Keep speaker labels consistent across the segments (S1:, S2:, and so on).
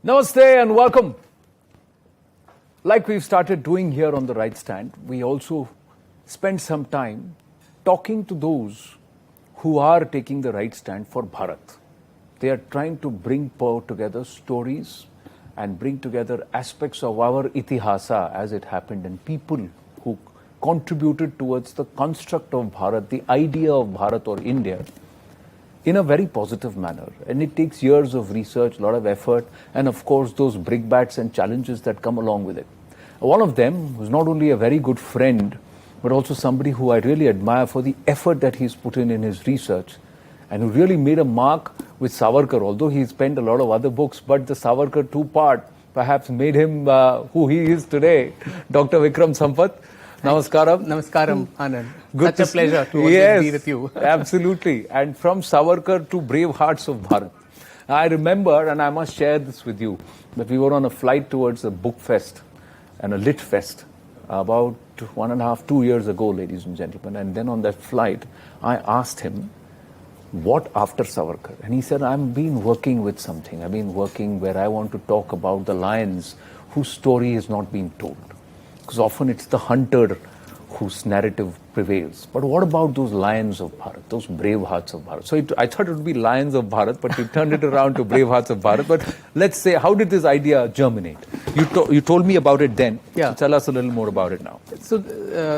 S1: Namaste and welcome. Like we've started doing here on the Right Stand, we also spend some time talking to those who are taking the right stand for Bharat. They are trying to bring together stories and bring together aspects of our itihasa as it happened and people who contributed towards the construct of Bharat, the idea of Bharat or India, in a very positive manner. And it takes years of research, a lot of effort, and of course those brickbats and challenges that come along with it. One of them was not only a very good friend, but also somebody who I really admire for the effort that he's put in his research, and who really made a mark with Savarkar, although he spent a lot of other books, but the Savarkar two-part perhaps made him who he is today. Dr. Vikram Sampath. Namaskaram.
S2: Namaskaram, Anand.
S1: Good
S2: Such a pleasure to always be with you.
S1: Absolutely. And from Savarkar to Brave Hearts of Bharat. I remember, and I must share this with you, that we were on a flight towards a book fest and a lit fest about 1.5, 2 years ago, ladies and gentlemen. And then on that flight, I asked him, what after Savarkar? And he said, I've been working with something. I've been working where I want to talk about the lions whose story has not been told. Because often it's the hunter whose narrative prevails. But what about those lions of Bharat, those brave hearts of Bharat? So I thought it would be lions of Bharat, but you turned it around to brave hearts of Bharat. But let's say, how did this idea germinate? You told me about it then.
S2: Yeah.
S1: So tell us a little more about it now.
S2: So,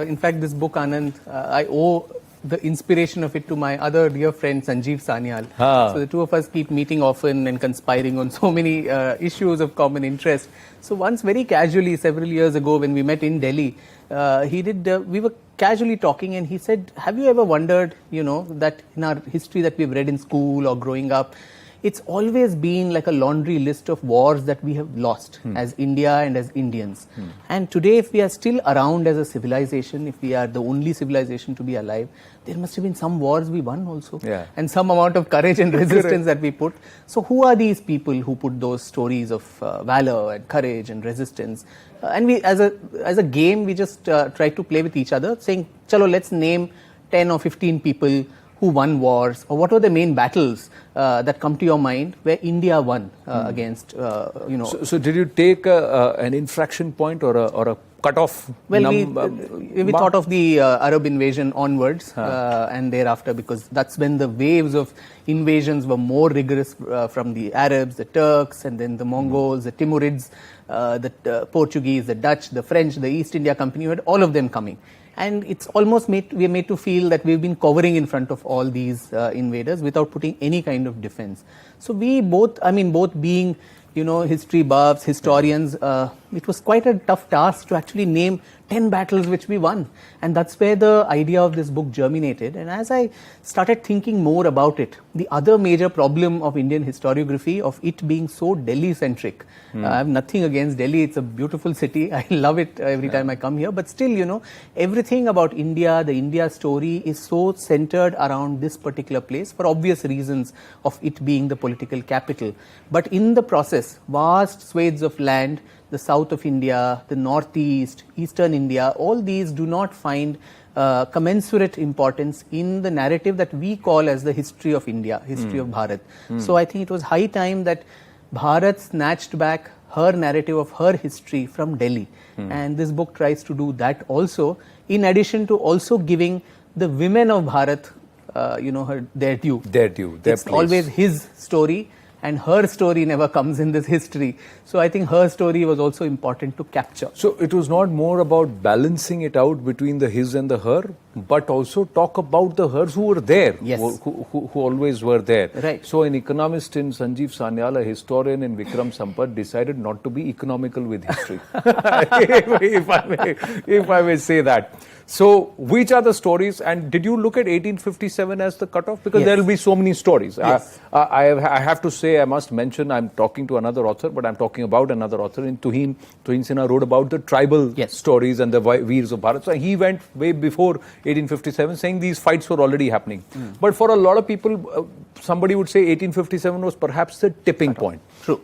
S2: in fact, this book, Anand, I owe the inspiration of it to my other dear friend, Sanjeev Sanyal. So the two of us keep meeting often and conspiring on so many issues of common interest. So once very casually, several years ago when we met in Delhi, we were casually talking and he said, have you ever wondered, that in our history that we've read in school or growing up, it's always been like a laundry list of wars that we have lost as India and as Indians. And today, if we are still around as a civilization, if we are the only civilization to be alive, there must have been some wars we won also. Yeah. And some amount of courage and resistance that we put. So who are these people who put those stories of valor and courage and resistance? And we, as a game, we just try to play with each other, saying, chalo, let's name 10 or 15 people who won wars, or what were the main battles that come to your mind where India won against,
S1: So did you take an infraction point or a cutoff?
S2: Well, we thought of the Arab invasion onwards and thereafter, because that's when the waves of invasions were more rigorous from the Arabs, the Turks, and then the Mongols, the Timurids, the Portuguese, the Dutch, the French, the East India Company. You had all of them coming. And it's almost we are made to feel that we've been covering in front of all these invaders without putting any kind of defense. So we both being, history buffs, historians, it was quite a tough task to actually name 10 battles which we won. And that's where the idea of this book germinated. And as I started thinking more about it, the other major problem of Indian historiography, of it being so Delhi-centric. I have nothing against Delhi. It's a beautiful city. I love it every time I come here. But still, everything about India, the India story is so centered around this particular place for obvious reasons of it being the political capital. But in the process, vast swathes of land, the south of India, the northeast, eastern India, all these do not find commensurate importance in the narrative that we call as the history of India, history of Bharat. So I think it was high time that Bharat snatched back her narrative of her history from Delhi. And this book tries to do that also, in addition to also giving the women of Bharat, their due.
S1: Their due, their
S2: It's
S1: place.
S2: always his story, and her story never comes in this history. So I think her story was also important to capture.
S1: So it was not more about balancing it out between the his and the her, but also talk about the hers who were there,
S2: Yes.
S1: who always were there.
S2: Right.
S1: So an economist in Sanjeev Sanyal, a historian in Vikram Sampath, decided not to be economical with history, if I may say that. So which are the stories, and did you look at 1857 as the cutoff? Because there will be so many stories.
S2: Yes.
S1: I have to say, I must mention, I'm talking to another author, but I'm talking about another author. In Tuhin Sinha wrote about the tribal stories and the Veers of Bharat. So he went way before 1857, saying these fights were already happening. But for a lot of people, somebody would say 1857 was perhaps the tipping point.
S2: True.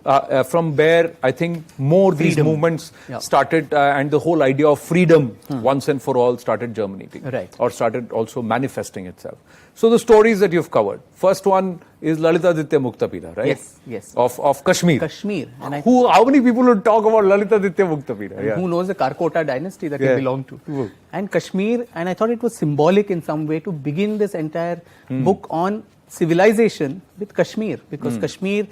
S1: From where I think more these movements started, and the whole idea of freedom once and for all started germinating,
S2: Right.
S1: or started also manifesting itself. So the stories that you've covered, first one, is Lalitaditya Muktapida, right?
S2: Yes, yes.
S1: Of Kashmir.
S2: Kashmir. And
S1: How many people would talk about Lalitaditya Muktapida? Yeah.
S2: who knows the Karkota dynasty that he belonged to? And Kashmir, and I thought it was symbolic in some way to begin this entire book on civilization with Kashmir, because Kashmir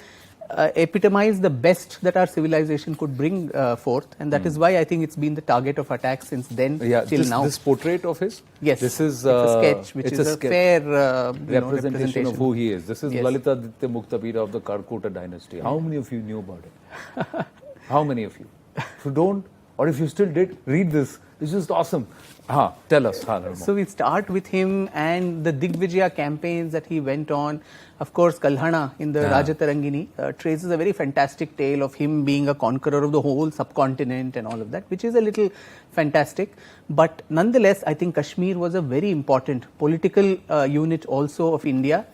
S2: epitomized the best that our civilization could bring forth, and that is why I think it's been the target of attack since then till now.
S1: This portrait of his?
S2: Yes,
S1: this is
S2: it's a sketch, which is a fair
S1: representation of who he is. This is
S2: Yes.
S1: Lalitaditya Muktapida of the Karkota dynasty. How many of you knew about it? How many of you? If you don't, or if you still did, read this. It's just awesome. Tell us.
S2: So we start with him and the Digvijaya campaigns that he went on. Of course, Kalhana in the Rajatarangini traces a very fantastic tale of him being a conqueror of the whole subcontinent and all of that, which is a little fantastic. But nonetheless, I think Kashmir was a very important political unit also of India,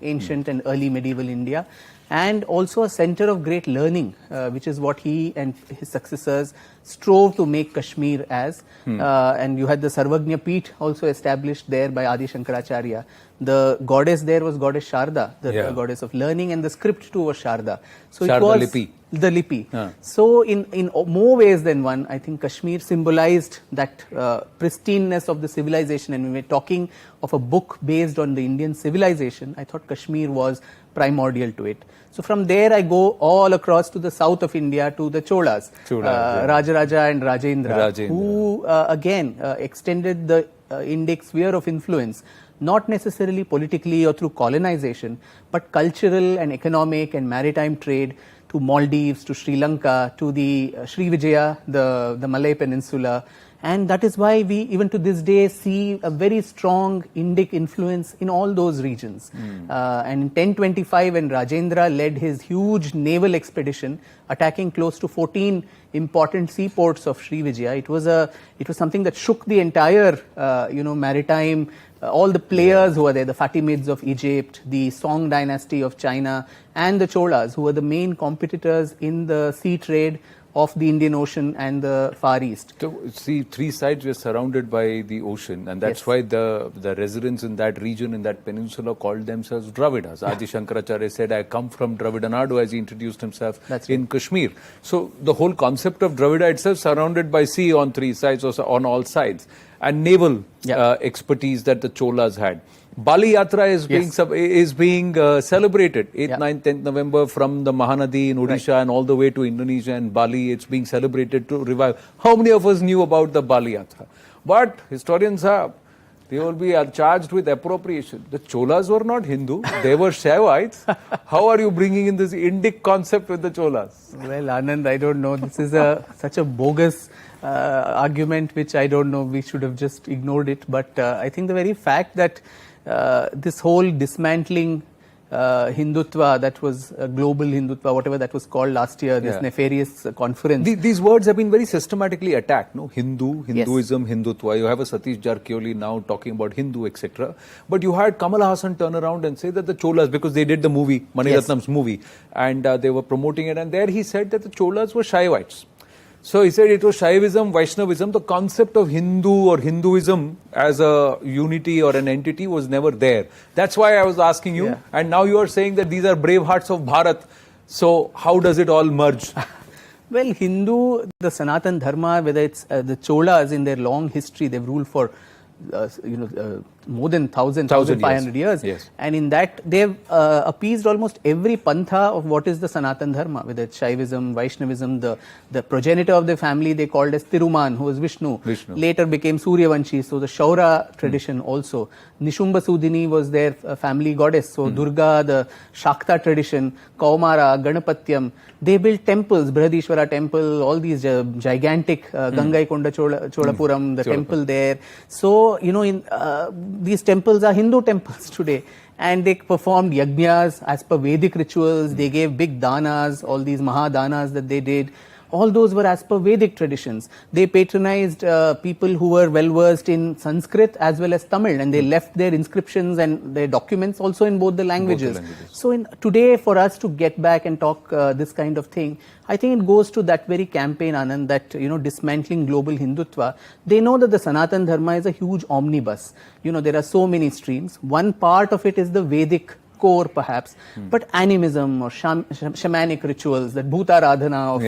S2: ancient and early medieval India, and also a center of great learning, which is what he and his successors strove to make Kashmir as. And you had the Sarvagnya Peeth also established there by Adi Shankaracharya. The goddess there was goddess Sharda, the goddess of learning, and the script too was Sharda. So
S1: Sharda
S2: it was
S1: Lipi.
S2: The Lipi. So in more ways than one, I think Kashmir symbolized that pristineness of the civilization. And when we're talking of a book based on the Indian civilization, I thought Kashmir was primordial to it. So from there I go all across to the south of India to the Cholas, Rajaraja and Rajendra. Who again extended the Indic sphere of influence, not necessarily politically or through colonization, but cultural and economic and maritime trade to Maldives, to Sri Lanka, to the Sri Vijaya, the Malay Peninsula. And that is why we, even to this day, see a very strong Indic influence in all those regions. And in 1025, when Rajendra led his huge naval expedition, attacking close to 14 important seaports of Sri Vijaya, it was something that shook the entire, maritime. All the players who were there, the Fatimids of Egypt, the Song dynasty of China, and the Cholas, who were the main competitors in the sea trade of the Indian Ocean and the Far East.
S1: So, see, three sides were surrounded by the ocean, and that's why the residents in that region, in that peninsula, called themselves Dravidas. Adi Shankaracharya said, I come from Dravidanadu, as he introduced himself in Kashmir. So the whole concept of Dravida itself surrounded by sea on three sides, or on all sides, and naval expertise that the Cholas had. Bali Yatra is being celebrated 8th, 9th, 10th November from the Mahanadi in Odisha and all the way to Indonesia and Bali. It's being celebrated to revive. How many of us knew about the Bali Yatra? But historians they will be charged with appropriation. The Cholas were not Hindu, they were Shaivites. How are you bringing in this Indic concept with the Cholas?
S2: Well, Anand, I don't know. This is such a bogus argument, which I don't know, we should have just ignored it. But I think the very fact that this whole dismantling Hindutva, that was global Hindutva, whatever that was called last year, this nefarious conference.
S1: These words have been very systematically attacked, no? Hinduism, Hindutva. You have a Satish Jarkioli now talking about Hindu, etc. But you had Kamal Hassan turn around and say that the Cholas, because they did the movie, Mani Ratnam's movie, and they were promoting it, and there he said that the Cholas were Shaivites. So he said it was Shaivism, Vaishnavism. The concept of Hindu or Hinduism as a unity or an entity was never there. That's why I was asking you. And now you are saying that these are brave hearts of Bharat. So how does it all merge?
S2: Well, Hindu, the Sanatan Dharma, whether it's the Cholas in their long history, they've ruled for more than 1,500 years.
S1: Yes.
S2: And in that, they've appeased almost every pantha of what is the Sanatan Dharma, whether it's Shaivism, Vaishnavism. The progenitor of the family they called as Tiruman, who was Vishnu. Later became Suryavanshi, so the Shaura tradition also. Nishumbha Sudhini was their family goddess, so Durga, the Shakta tradition, Kaumara, Ganapatyam. They built temples, Brihadishwara temple, all these gigantic Gangaikonda Cholapuram, the temple there. So, these temples are Hindu temples today, and they performed yajnas as per Vedic rituals. They gave big danas, all these mahadanas that they did. All those were as per Vedic traditions. They patronized people who were well versed in Sanskrit as well as Tamil, and they left their inscriptions and their documents also in both the languages. So today, for us to get back and talk this kind of thing, I think it goes to that very campaign, Anand, that dismantling global Hindutva. They know that the Sanatan Dharma is a huge omnibus. There are so many streams. One part of it is the Vedic core perhaps, but animism or shamanic rituals, that Bhutaradhana of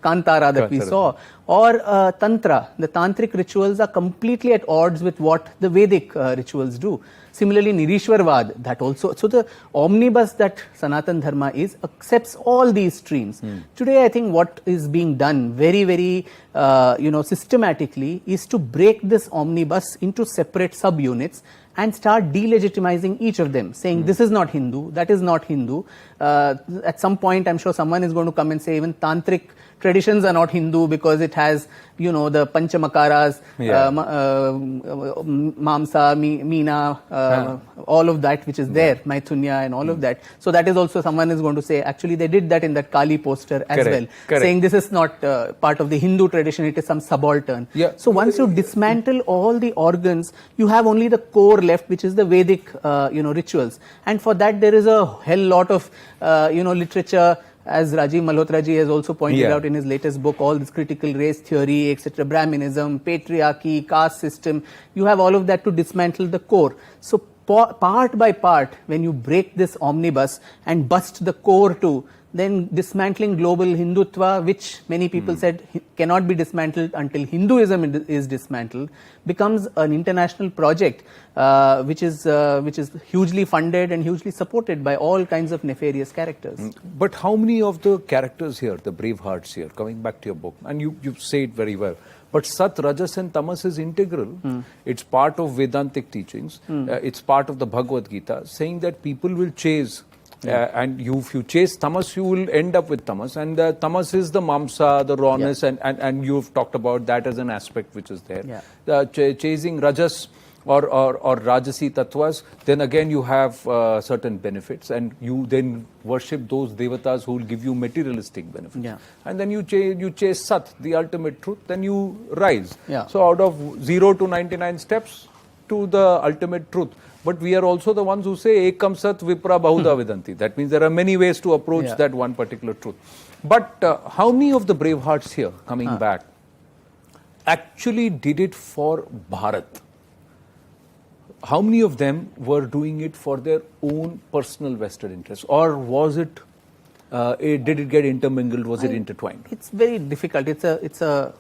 S2: Kantara that we saw, or Tantra, the tantric rituals are completely at odds with what the Vedic rituals do. Similarly, Nirishwarvad, that also. So the omnibus that Sanatan Dharma is accepts all these streams. Today, I think what is being done very, very, systematically is to break this omnibus into separate subunits and start delegitimizing each of them, saying this is not Hindu, that is not Hindu. At some point, I'm sure someone is going to come and say even tantric traditions are not Hindu because it has, the Panchamakaras, Mamsa, Meena, all of that which is there, Maithunya and all of that. So that is also someone is going to say, actually they did that in that Kali poster as well, saying this is not part of the Hindu tradition, it is some subaltern. So once you dismantle all the organs, you have only the core left, which is the Vedic, rituals. And for that there is a hell lot of, literature, as Rajiv Malhotra ji has also pointed out in his latest book, all this critical race theory, etc., Brahminism, patriarchy, caste system, you have all of that to dismantle the core. So part by part, when you break this omnibus and bust the core too, then dismantling global Hindutva, which many people said cannot be dismantled until Hinduism is dismantled, becomes an international project which is hugely funded and hugely supported by all kinds of nefarious characters.
S1: But how many of the characters here, the brave hearts here, coming back to your book, and you say it very well, but Sat, Rajas and Tamas is integral. It's part of Vedantic teachings. It's part of the Bhagavad Gita, saying that people will chase and if you chase tamas, you will end up with tamas. And tamas is the mamsa, the rawness, and you've talked about that as an aspect which is there. Chasing rajas or rajasi tattvas, then again you have certain benefits, and you then worship those devatas who will give you materialistic benefits. And then you chase sat, the ultimate truth, then you rise. So out of 0 to 99 steps to the ultimate truth. But we are also the ones who say ekam sat vipra bahuda vedanti. That means there are many ways to approach that one particular truth. But how many of the brave hearts here coming back actually did it for Bharat? How many of them were doing it for their own personal vested interests, or was it? Did it get intermingled? Was it intertwined?
S2: It's very difficult. It's a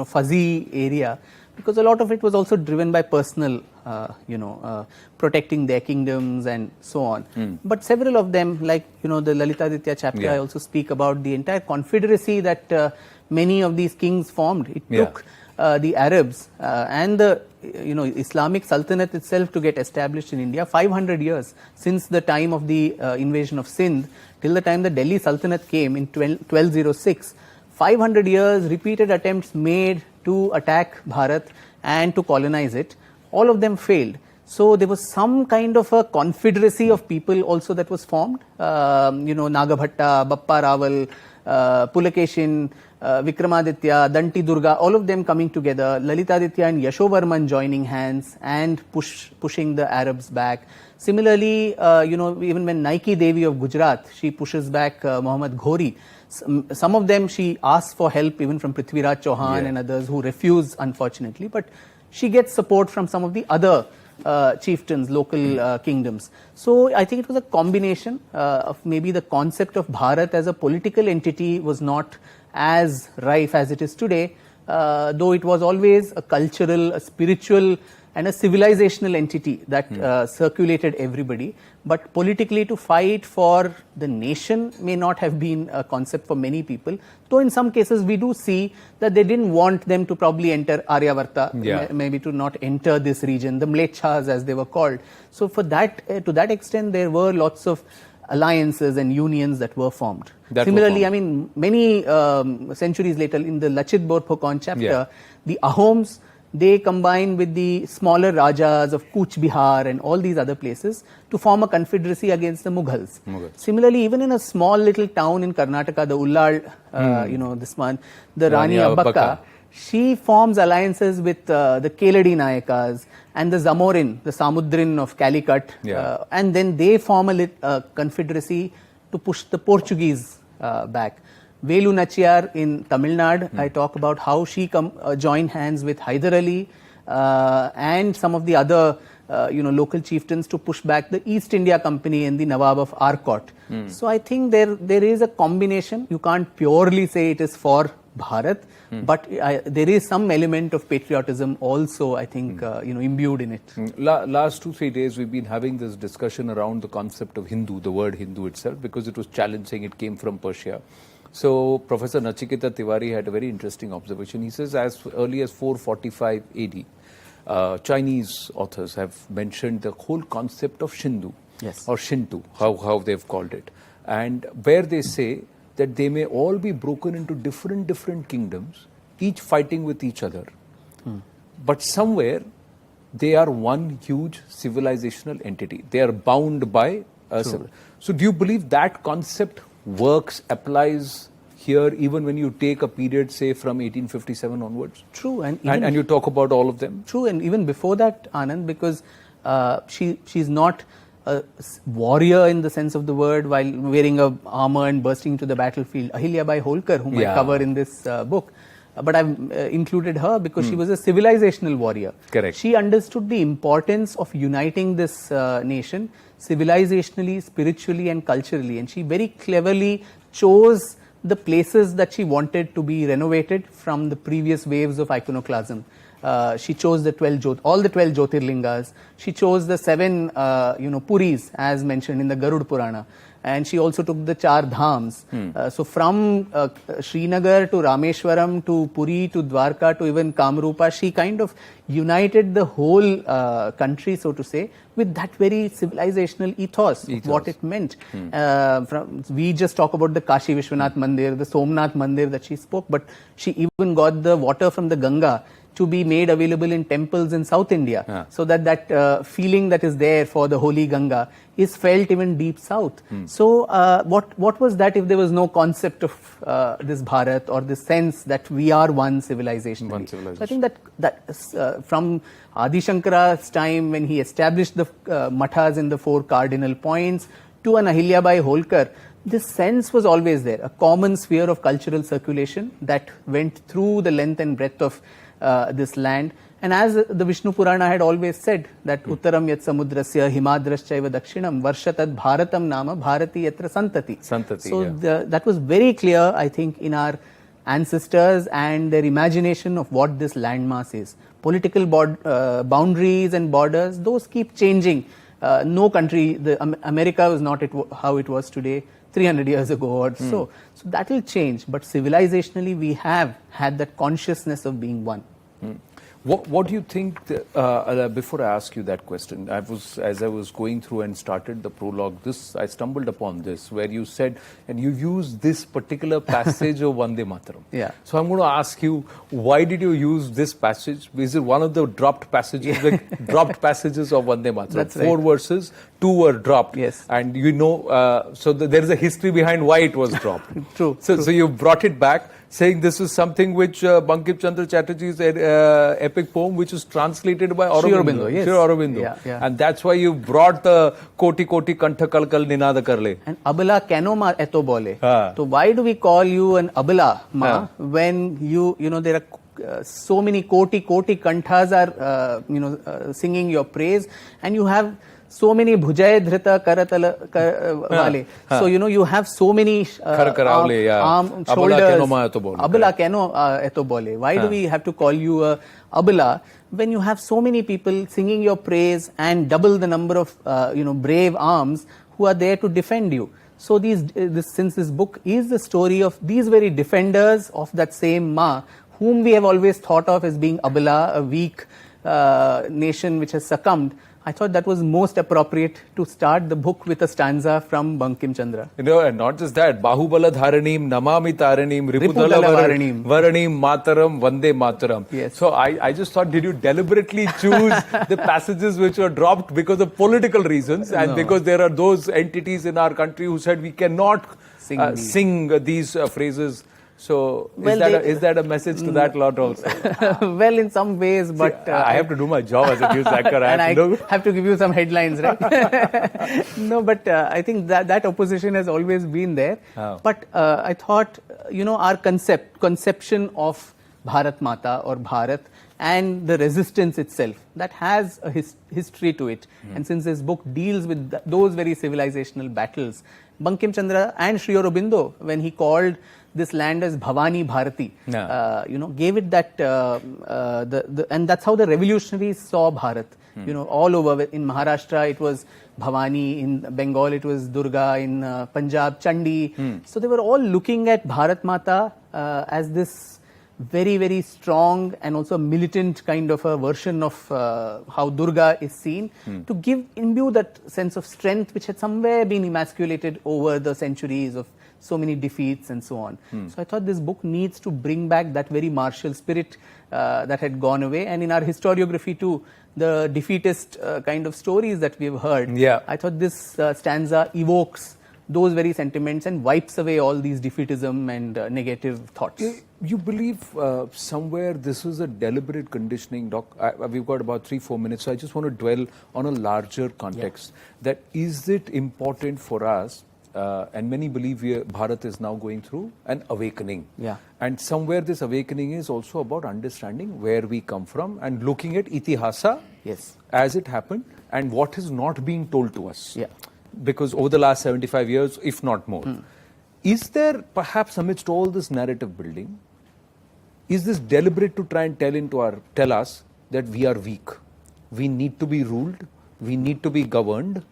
S2: fuzzy area, because a lot of it was also driven by personal, protecting their kingdoms and so on. But several of them, like, the Lalitaditya chapter, I also speak about the entire confederacy that many of these kings formed. It took the Arabs and the Islamic Sultanate itself to get established in India 500 years, since the time of the invasion of Sindh till the time the Delhi Sultanate came in 1206. 500 years, repeated attempts made to attack Bharat and to colonize it. All of them failed. So there was some kind of a confederacy of people also that was formed. Nagabhatta, Bappa Raval, Pulakeshin, Vikramaditya, Danti Durga, all of them coming together, Lalitaditya and Yashovarman joining hands and pushing the Arabs back. Similarly, even when Naiki Devi of Gujarat, she pushes back Muhammad Ghori. Some of them she asks for help even from Prithviraj Chauhan and others who refuse, unfortunately, but she gets support from some of the other chieftains, local kingdoms. So I think it was a combination of maybe the concept of Bharat as a political entity was not as rife as it is today, though it was always a cultural, a spiritual and a civilizational entity that circulated everybody. But politically, to fight for the nation may not have been a concept for many people, though in some cases we do see that they didn't want them to probably enter Aryavarta, maybe to not enter this region, the Mlechas as they were called. So for that, to that extent, there were lots of alliances and unions that were formed. Similarly, I mean, many centuries later, in the Lachit Borphokon chapter, the Ahoms, they combine with the smaller Rajas of Kuch Bihar and all these other places to form a confederacy against the Mughals. Similarly, even in a small little town in Karnataka, the Ullal, this one, the Rani Abbakka, she forms alliances with the Keladi Nayakas and the Zamorin, the Samudrin of Calicut, and then they form a confederacy to push the Portuguese back. Velu Nachiyar in Tamil Nadu, I talk about how she joined hands with Hyder Ali and some of the other local chieftains to push back the East India Company and the Nawab of Arcot. So I think there is a combination. You can't purely say it is for Bharat, but there is some element of patriotism also, I think, imbued in it.
S1: Last 2-3 days, we've been having this discussion around the concept of Hindu, the word Hindu itself, because it was challenging. It came from Persia. So Professor Nachiketa Tiwari had a very interesting observation. He says as early as 445 AD, Chinese authors have mentioned the whole concept of Shindu, or Shinto, how they've called it, and where they say that they may all be broken into different kingdoms, each fighting with each other. But somewhere, they are one huge civilizational entity. They are bound by So do you believe that concept works, applies here, even when you take a period, say, from 1857 onwards?
S2: True. And
S1: you talk about all of them?
S2: True. And even before that, Anand, because she's not a warrior in the sense of the word while wearing a armor and bursting into the battlefield. Ahilyabai Holkar, whom I cover in this book. But I've included her because she was a civilizational warrior.
S1: Correct.
S2: She understood the importance of uniting this nation civilizationally, spiritually and culturally. And she very cleverly chose the places that she wanted to be renovated from the previous waves of iconoclasm. She chose all the 12 Jyotirlingas. She chose the 7, Puris, as mentioned in the Garud Purana. And she also took the 4 Dhams. So from Srinagar to Rameshwaram to Puri to Dwarka to even Kamrupa, she kind of united the whole country, so to say, with that very civilizational ethos. Of what it meant. We just talk about the Kashi Vishwanath Mandir, the Somnath Mandir that she spoke, but she even got the water from the Ganga to be made available in temples in South India, so that feeling that is there for the holy Ganga is felt even deep south. So what was that if there was no concept of this Bharat or this sense that we are one civilization? So I think that from Adi Shankara's time, when he established the mathas in the 4 cardinal points, to an Ahilyabai Holkar, this sense was always there, a common sphere of cultural circulation that went through the length and breadth of this land. And as the Vishnu Purana had always said, that Uttaram yat samudrasya himadraschaiva dakshinam varshatad bharatam nama bharati yatra santati. So that was very clear, I think, in our ancestors and their imagination of what this landmass is. Political boundaries and borders, those keep changing. No country, America was not how it was today 300 years ago or so. So that will change. But civilizationally, we have had that consciousness of being one.
S1: What do you think, before I ask you that question, as I was going through and started the prologue, I stumbled upon this, where you said, and you used this particular passage of Vande Mataram.
S2: Yeah.
S1: So I'm going to ask you, why did you use this passage? Is it one of the dropped passages, the dropped passages of Vande Mataram?
S2: That's
S1: 4 verses, 2 were dropped.
S2: Yes.
S1: And so there is a history behind why it was dropped.
S2: True.
S1: So you brought it back, saying this is something which Bankim Chandra Chatterjee's epic poem, which is translated by Aurobindo.
S2: Yes.
S1: Sri Aurobindo.
S2: Yeah.
S1: And that's why you brought the Koti Koti Kantha Kalkal Ninada Karle.
S2: And Abala Keno Ma Eto Bole. So why do we call you an Abala Ma when there are so many Koti Kanthas are singing your praise, and you have so many Bhujay Dhrita Karatala Wale. So, you have so many arm, shoulders. Abala Keno Eto Bole. Why do we have to call you a Abala when you have so many people singing your praise and double the number of, brave arms who are there to defend you? So since this book is the story of these very defenders of that same Ma, whom we have always thought of as being Abala, a weak nation which has succumbed, I thought that was most appropriate to start the book with a stanza from Bankim Chandra.
S1: And not just that, Bahubala Dharanim, Namami Taranim, Ripudala
S2: Varanim,
S1: Mataram, Vande Mataram.
S2: Yes.
S1: So I just thought, did you deliberately choose the passages which were dropped because of political reasons, and because there are those entities in our country who said we cannot sing these phrases? So is that a message to that lot also?
S2: Well, in some ways, but
S1: see, I have to do my job as a news anchor.
S2: And I have to give you some headlines, right? No, but I think that opposition has always been there. But I thought, our conception of Bharat Mata or Bharat and the resistance itself, that has a history to it. And since this book deals with those very civilizational battles, Bankim Chandra and Sri Aurobindo, when he called this land as Bhavani Bharati, gave it that, and that's how the revolutionaries saw Bharat. All over. In Maharashtra, it was Bhavani. In Bengal, it was Durga. In Punjab, Chandi. So they were all looking at Bharat Mata as this very, very strong and also militant kind of a version of how Durga is seen, to imbue that sense of strength which had somewhere been emasculated over the centuries of so many defeats and so on. So I thought this book needs to bring back that very martial spirit that had gone away. And in our historiography too, the defeatist kind of stories that we've heard, I thought this stanza evokes those very sentiments and wipes away all these defeatism and negative thoughts.
S1: You believe somewhere this was a deliberate conditioning, Doc? We've got about 3-4 minutes, so I just want to dwell on a larger context. That is it important for us, and many believe Bharat is now going through an awakening. And somewhere this awakening is also about understanding where we come from and looking at itihasa as it happened and what is not being told to us. Because over the last 75 years, if not more, is there perhaps amidst all this narrative building, is this deliberate to try and tell us that we are weak, we need to be ruled, we need to be governed,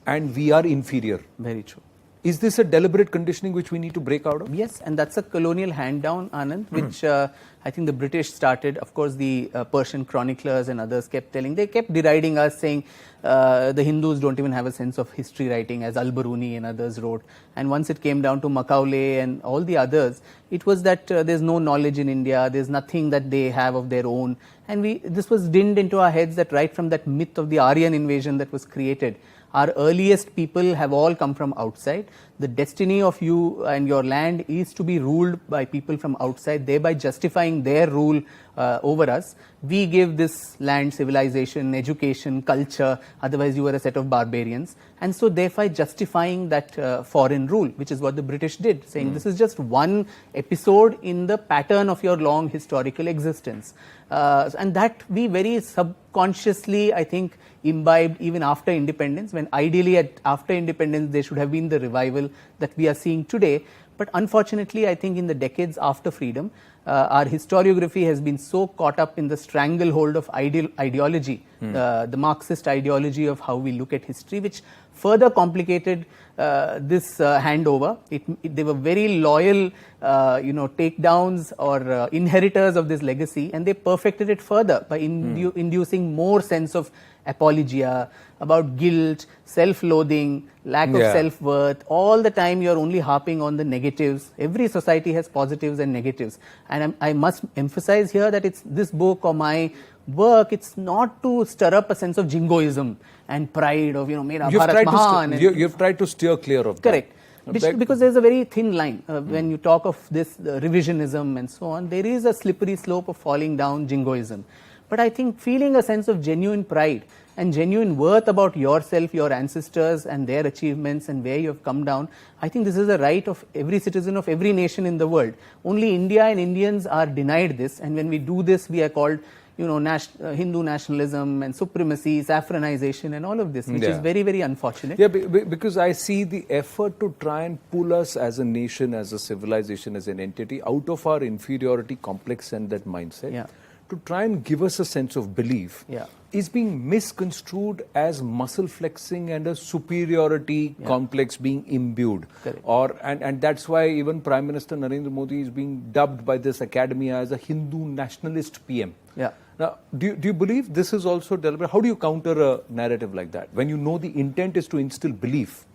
S1: and we are inferior?
S2: Very true.
S1: Is this a deliberate conditioning which we need to break out of?
S2: Yes, and that's a colonial hand-down, Anand, which I think the British started. Of course, the Persian chroniclers and others kept deriding us, saying the Hindus don't even have a sense of history writing, as Al-Biruni and others wrote. And once it came down to Macaulay and all the others, it was that there's no knowledge in India, there's nothing that they have of their own. And this was dinned into our heads that right from that myth of the Aryan invasion that was created, our earliest people have all come from outside. The destiny of you and your land is to be ruled by people from outside, thereby justifying their rule over us. We give this land civilization, education, culture, otherwise you were a set of barbarians. And so thereby justifying that foreign rule, which is what the British did, saying this is just one episode in the pattern of your long historical existence. And that we very subconsciously, I think, imbibed even after independence, when ideally after independence there should have been the revival that we are seeing today. But unfortunately, I think in the decades after freedom, our historiography has been so caught up in the stranglehold of ideology, the Marxist ideology of how we look at history, which further complicated this handover. They were very loyal, takedowns or inheritors of this legacy, and they perfected it further by inducing more sense of apologia, about guilt, self-loathing, lack of self-worth. All the time you're only harping on the negatives. Every society has positives and negatives. And I must emphasize here that it's this book or my work, it's not to stir up a sense of jingoism and pride of, Mera Bharat Mahan.
S1: You've tried to steer clear of that.
S2: Correct. Because there's a very thin line. When you talk of this revisionism and so on, there is a slippery slope of falling down jingoism. But I think feeling a sense of genuine pride and genuine worth about yourself, your ancestors and their achievements and where you have come down, I think this is a right of every citizen of every nation in the world. Only India and Indians are denied this, and when we do this, we are called Hindu nationalism and supremacy, saffronization and all of this, which is very, very unfortunate.
S1: Yeah, because I see the effort to try and pull us as a nation, as a civilization, as an entity out of our inferiority complex and that mindset. To try and give us a sense of belief is being misconstrued as muscle flexing and a superiority complex being imbued. And that's why even Prime Minister Narendra Modi is being dubbed by this academia as a Hindu nationalist PM. Now, do you believe this is also deliberate? How do you counter a narrative like that? When you know the intent is to instill belief,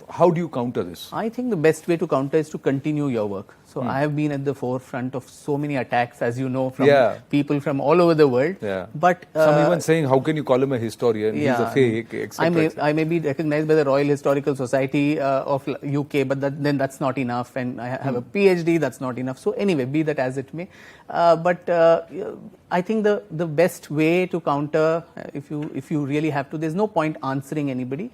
S1: how do you counter this?
S2: I think the best way to counter is to continue your work. So I have been at the forefront of so many attacks, as you know, from people from all over the world. But
S1: some even saying, how can you call him a historian? He's a fake, etc.
S2: I may be recognized by the Royal Historical Society of UK, but then that's not enough. And I have a PhD, that's not enough. So anyway, be that as it may. But I think the best way to counter, if you really have to, there's no point answering anybody.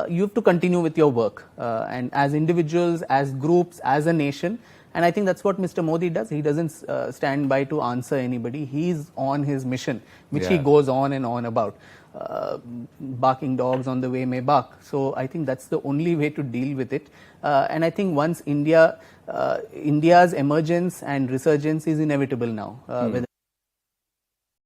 S2: You have to continue with your work, and as individuals, as groups, as a nation, And I think that's what Mr. Modi does. He doesn't stand by to answer anybody. He's on his mission, which he goes on and on about. Barking dogs on the way may bark. So I think that's the only way to deal with it. And I think once India's emergence and resurgence is inevitable now. Whether